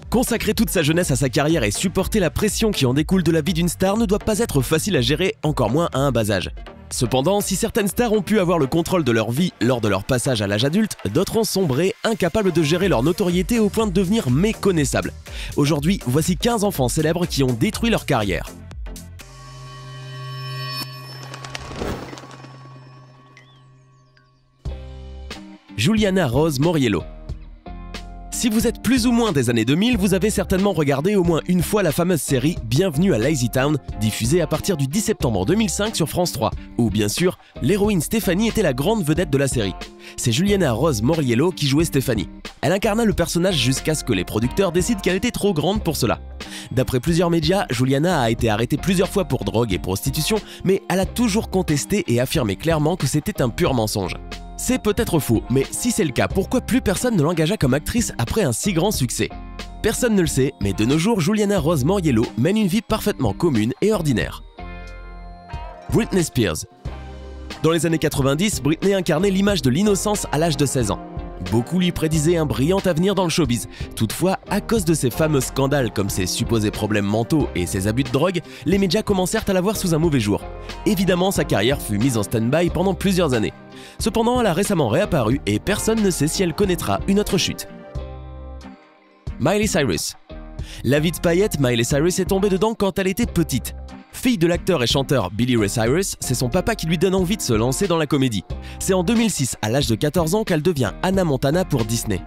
Consacrer toute sa jeunesse à sa carrière et supporter la pression qui en découle de la vie d'une star ne doit pas être facile à gérer, encore moins à un bas âge. Cependant, si certaines stars ont pu avoir le contrôle de leur vie lors de leur passage à l'âge adulte, d'autres ont sombré, incapables de gérer leur notoriété au point de devenir méconnaissables. Aujourd'hui, voici 15 enfants célèbres qui ont détruit leur carrière. Juliana Rose Moriello. Si vous êtes plus ou moins des années 2000, vous avez certainement regardé au moins une fois la fameuse série Bienvenue à Lazy Town, diffusée à partir du 10 septembre 2005 sur France 3, où bien sûr, l'héroïne Stéphanie était la grande vedette de la série. C'est Juliana Rose Moriello qui jouait Stéphanie. Elle incarna le personnage jusqu'à ce que les producteurs décident qu'elle était trop grande pour cela. D'après plusieurs médias, Juliana a été arrêtée plusieurs fois pour drogue et prostitution, mais elle a toujours contesté et affirmé clairement que c'était un pur mensonge. C'est peut-être faux, mais si c'est le cas, pourquoi plus personne ne l'engagea comme actrice après un si grand succès? Personne ne le sait, mais de nos jours, Juliana Rose Moriello mène une vie parfaitement commune et ordinaire. Britney Spears. Dans les années 90, Britney incarnait l'image de l'innocence à l'âge de 16 ans. Beaucoup lui prédisaient un brillant avenir dans le showbiz. Toutefois, à cause de ses fameux scandales comme ses supposés problèmes mentaux et ses abus de drogue, les médias commencèrent à la voir sous un mauvais jour. Évidemment, sa carrière fut mise en stand-by pendant plusieurs années. Cependant, elle a récemment réapparu et personne ne sait si elle connaîtra une autre chute. Miley Cyrus. La vie de paillette, Miley Cyrus est tombée dedans quand elle était petite. Fille de l'acteur et chanteur Billy Ray Cyrus, c'est son papa qui lui donne envie de se lancer dans la comédie. C'est en 2006, à l'âge de 14 ans, qu'elle devient Hannah Montana pour Disney.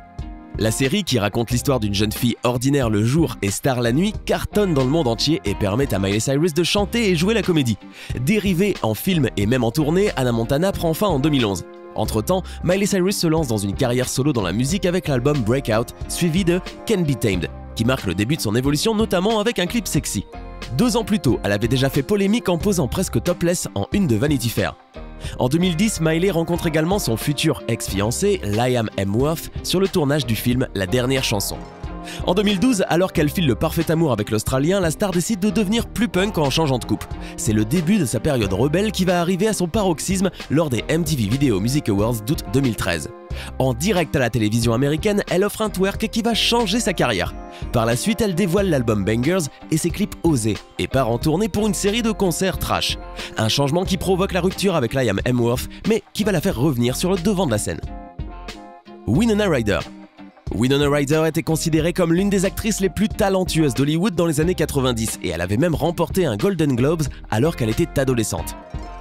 La série, qui raconte l'histoire d'une jeune fille ordinaire le jour et star la nuit, cartonne dans le monde entier et permet à Miley Cyrus de chanter et jouer la comédie. Dérivée en film et même en tournée, Hannah Montana prend fin en 2011. Entre-temps, Miley Cyrus se lance dans une carrière solo dans la musique avec l'album Breakout, suivi de Can't Be Tamed, qui marque le début de son évolution notamment avec un clip sexy. 2 ans plus tôt, elle avait déjà fait polémique en posant presque topless en une de Vanity Fair. En 2010, Miley rencontre également son futur ex-fiancé, Liam Hemsworth, sur le tournage du film La Dernière Chanson. En 2012, alors qu'elle file le parfait amour avec l'Australien, la star décide de devenir plus punk en changeant de couple. C'est le début de sa période rebelle qui va arriver à son paroxysme lors des MTV Video Music Awards d'août 2013. En direct à la télévision américaine, elle offre un twerk qui va changer sa carrière. Par la suite, elle dévoile l'album Bangers et ses clips osés et part en tournée pour une série de concerts trash. Un changement qui provoque la rupture avec Liam Hemsworth, mais qui va la faire revenir sur le devant de la scène. Winona Ryder. Winona Ryder était considérée comme l'une des actrices les plus talentueuses d'Hollywood dans les années 90 et elle avait même remporté un Golden Globes alors qu'elle était adolescente.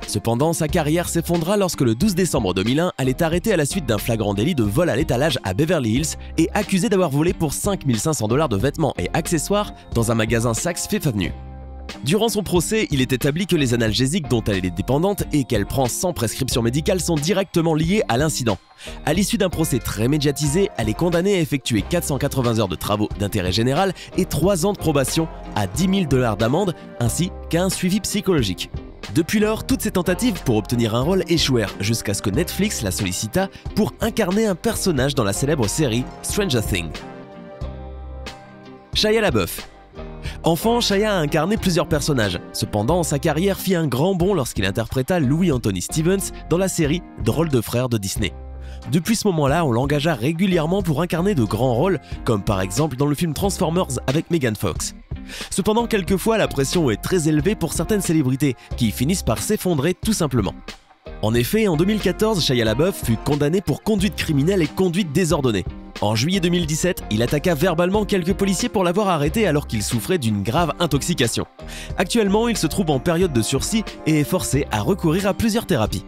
Cependant, sa carrière s'effondra lorsque le 12 décembre 2001, elle est arrêtée à la suite d'un flagrant délit de vol à l'étalage à Beverly Hills et accusée d'avoir volé pour 5 500 $ de vêtements et accessoires dans un magasin Saks Fifth Avenue. Durant son procès, il est établi que les analgésiques dont elle est dépendante et qu'elle prend sans prescription médicale sont directement liés à l'incident. À l'issue d'un procès très médiatisé, elle est condamnée à effectuer 480 heures de travaux d'intérêt général et 3 ans de probation à 10 000 $ d'amende ainsi qu'à un suivi psychologique. Depuis lors, toutes ses tentatives pour obtenir un rôle échouèrent jusqu'à ce que Netflix la sollicita pour incarner un personnage dans la célèbre série Stranger Things. Shia LaBeouf. Enfant, Shia a incarné plusieurs personnages. Cependant, sa carrière fit un grand bond lorsqu'il interpréta Louis Anthony Stevens dans la série Drôle de frère de Disney. Depuis ce moment-là, on l'engagea régulièrement pour incarner de grands rôles, comme par exemple dans le film Transformers avec Megan Fox. Cependant, quelquefois, la pression est très élevée pour certaines célébrités, qui finissent par s'effondrer tout simplement. En effet, en 2014, Shia LaBeouf fut condamné pour conduite criminelle et conduite désordonnée. En juillet 2017, il attaqua verbalement quelques policiers pour l'avoir arrêté alors qu'il souffrait d'une grave intoxication. Actuellement, il se trouve en période de sursis et est forcé à recourir à plusieurs thérapies.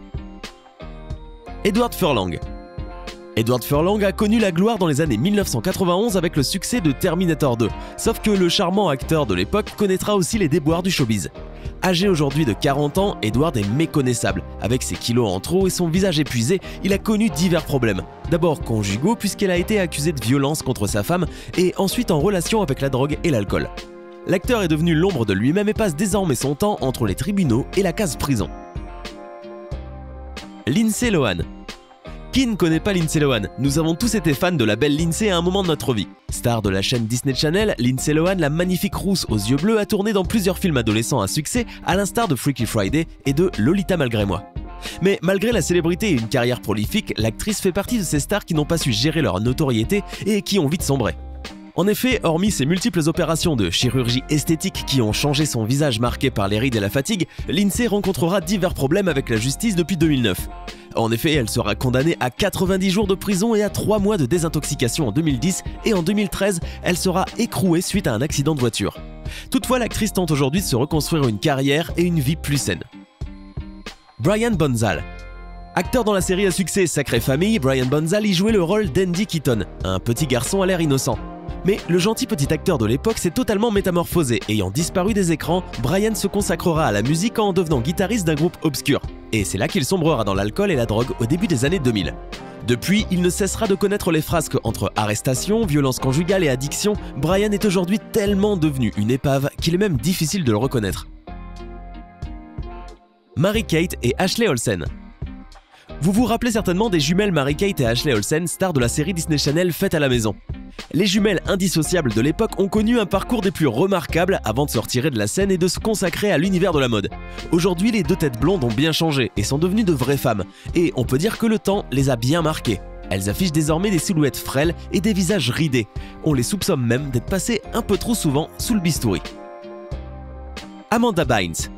Edward Furlong. Edward Furlong a connu la gloire dans les années 1991 avec le succès de Terminator 2, sauf que le charmant acteur de l'époque connaîtra aussi les déboires du showbiz. Âgé aujourd'hui de 40 ans, Edward est méconnaissable. Avec ses kilos en trop et son visage épuisé, il a connu divers problèmes. D'abord conjugaux puisqu'elle a été accusée de violence contre sa femme et ensuite en relation avec la drogue et l'alcool. L'acteur est devenu l'ombre de lui-même et passe désormais son temps entre les tribunaux et la case prison. Lindsay Lohan. Qui ne connaît pas Lindsay Lohan? Nous avons tous été fans de la belle Lindsay à un moment de notre vie. Star de la chaîne Disney Channel, Lindsay Lohan, la magnifique rousse aux yeux bleus, a tourné dans plusieurs films adolescents à succès, à l'instar de Freaky Friday et de Lolita malgré moi. Mais malgré la célébrité et une carrière prolifique, l'actrice fait partie de ces stars qui n'ont pas su gérer leur notoriété et qui ont vite sombré. En effet, hormis ses multiples opérations de chirurgie esthétique qui ont changé son visage marqué par les rides et la fatigue, Lindsay rencontrera divers problèmes avec la justice depuis 2009. En effet, elle sera condamnée à 90 jours de prison et à 3 mois de désintoxication en 2010 et en 2013, elle sera écrouée suite à un accident de voiture. Toutefois, l'actrice tente aujourd'hui de se reconstruire une carrière et une vie plus saine. Brian Bonzal. Acteur dans la série à succès Sacrée Famille, Brian Bonzal y jouait le rôle d'Andy Keaton, un petit garçon à l'air innocent. Mais le gentil petit acteur de l'époque s'est totalement métamorphosé. Ayant disparu des écrans, Brian se consacrera à la musique en devenant guitariste d'un groupe obscur. Et c'est là qu'il sombrera dans l'alcool et la drogue au début des années 2000. Depuis, il ne cessera de connaître les frasques entre arrestation, violence conjugale et addiction. Brian est aujourd'hui tellement devenu une épave qu'il est même difficile de le reconnaître. Mary-Kate et Ashley Olsen. Vous vous rappelez certainement des jumelles Mary-Kate et Ashley Olsen, stars de la série Disney Channel Fête à la maison. Les jumelles indissociables de l'époque ont connu un parcours des plus remarquables avant de se retirer de la scène et de se consacrer à l'univers de la mode. Aujourd'hui, les deux têtes blondes ont bien changé et sont devenues de vraies femmes. Et on peut dire que le temps les a bien marquées. Elles affichent désormais des silhouettes frêles et des visages ridés. On les soupçonne même d'être passées un peu trop souvent sous le bistouri. Amanda Bynes.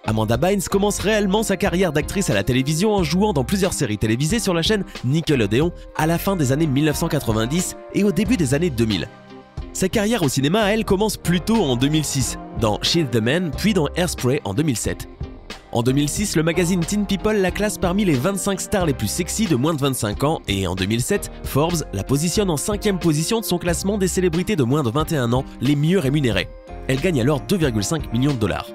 Amanda Bynes commence réellement sa carrière d'actrice à la télévision en jouant dans plusieurs séries télévisées sur la chaîne Nickelodeon à la fin des années 1990 et au début des années 2000. Sa carrière au cinéma, elle, commence plutôt en 2006, dans She's the Man, puis dans Hairspray en 2007. En 2006, le magazine Teen People la classe parmi les 25 stars les plus sexy de moins de 25 ans et en 2007, Forbes la positionne en 5e position de son classement des célébrités de moins de 21 ans les mieux rémunérées. Elle gagne alors 2,5 millions de dollars.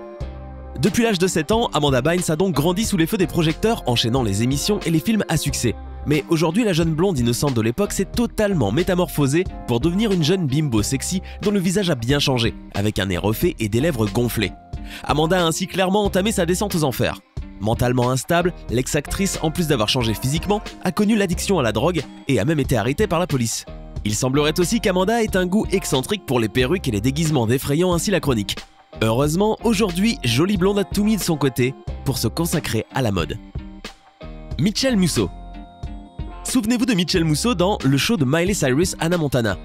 Depuis l'âge de 7 ans, Amanda Bynes a donc grandi sous les feux des projecteurs, enchaînant les émissions et les films à succès. Mais aujourd'hui, la jeune blonde innocente de l'époque s'est totalement métamorphosée pour devenir une jeune bimbo sexy dont le visage a bien changé, avec un nez refait et des lèvres gonflées. Amanda a ainsi clairement entamé sa descente aux enfers. Mentalement instable, l'ex-actrice, en plus d'avoir changé physiquement, a connu l'addiction à la drogue et a même été arrêtée par la police. Il semblerait aussi qu'Amanda ait un goût excentrique pour les perruques et les déguisements défrayant ainsi la chronique. Heureusement, aujourd'hui, Jolie Blonde a tout mis de son côté pour se consacrer à la mode. Mitchell Musso. Souvenez-vous de Mitchell Musso dans le show de Miley Cyrus Hannah Montana.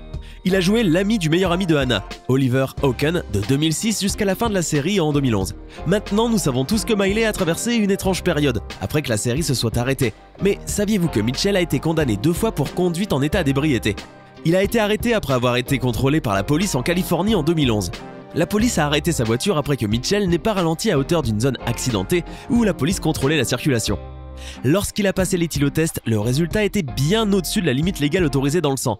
Il a joué l'ami du meilleur ami de Hannah, Oliver Hawken, de 2006 jusqu'à la fin de la série en 2011. Maintenant, nous savons tous que Miley a traversé une étrange période, après que la série se soit arrêtée. Mais saviez-vous que Mitchell a été condamné 2 fois pour conduite en état d'ébriété? Il a été arrêté après avoir été contrôlé par la police en Californie en 2011. La police a arrêté sa voiture après que Mitchell n'ait pas ralenti à hauteur d'une zone accidentée où la police contrôlait la circulation. Lorsqu'il a passé l'éthylotest, le résultat était bien au-dessus de la limite légale autorisée dans le sang.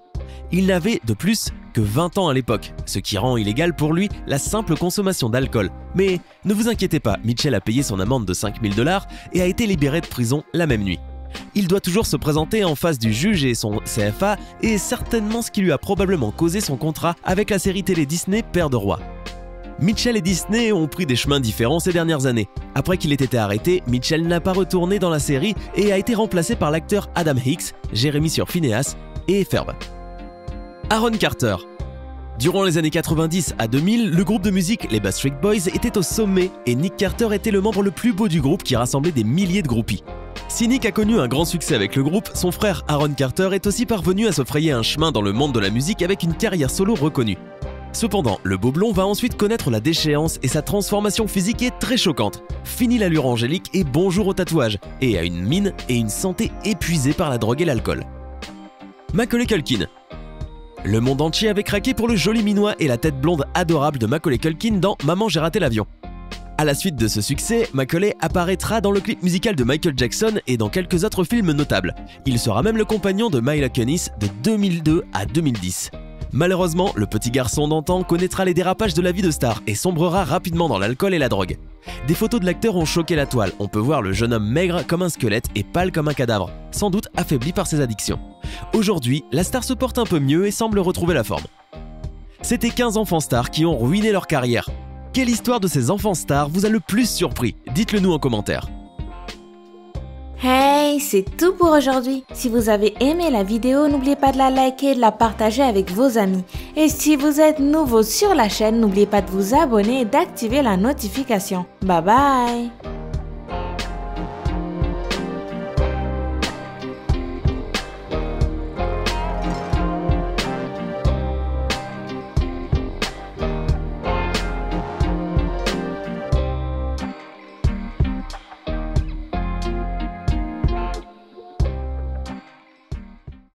Il n'avait de plus que 20 ans à l'époque, ce qui rend illégal pour lui la simple consommation d'alcool. Mais ne vous inquiétez pas, Mitchell a payé son amende de 5 000 $ et a été libéré de prison la même nuit. Il doit toujours se présenter en face du juge et son CFA est certainement ce qui lui a probablement causé son contrat avec la série télé Disney Père de Roi. Mitchell et Disney ont pris des chemins différents ces dernières années. Après qu'il ait été arrêté, Mitchell n'a pas retourné dans la série et a été remplacé par l'acteur Adam Hicks, Jérémy sur Phineas et Ferb. Aaron Carter. Durant les années 90 à 2000, le groupe de musique les Backstreet Boys était au sommet et Nick Carter était le membre le plus beau du groupe qui rassemblait des milliers de groupies. Si Nick a connu un grand succès avec le groupe, son frère Aaron Carter est aussi parvenu à se frayer un chemin dans le monde de la musique avec une carrière solo reconnue. Cependant, le beau blond va ensuite connaître la déchéance et sa transformation physique est très choquante. Fini l'allure angélique et bonjour au tatouage, et à une mine et une santé épuisées par la drogue et l'alcool. Macaulay Culkin. Le monde entier avait craqué pour le joli minois et la tête blonde adorable de Macaulay Culkin dans Maman j'ai raté l'avion. À la suite de ce succès, Macaulay apparaîtra dans le clip musical de Michael Jackson et dans quelques autres films notables. Il sera même le compagnon de Mila Kunis de 2002 à 2010. Malheureusement, le petit garçon d'antan connaîtra les dérapages de la vie de star et sombrera rapidement dans l'alcool et la drogue. Des photos de l'acteur ont choqué la toile, on peut voir le jeune homme maigre comme un squelette et pâle comme un cadavre, sans doute affaibli par ses addictions. Aujourd'hui, la star se porte un peu mieux et semble retrouver la forme. C'était 15 enfants stars qui ont ruiné leur carrière. Quelle histoire de ces enfants stars vous a le plus surpris? Dites-le nous en commentaire. Hey, c'est tout pour aujourd'hui. Si vous avez aimé la vidéo, n'oubliez pas de la liker et de la partager avec vos amis. Et si vous êtes nouveau sur la chaîne, n'oubliez pas de vous abonner et d'activer la notification. Bye bye!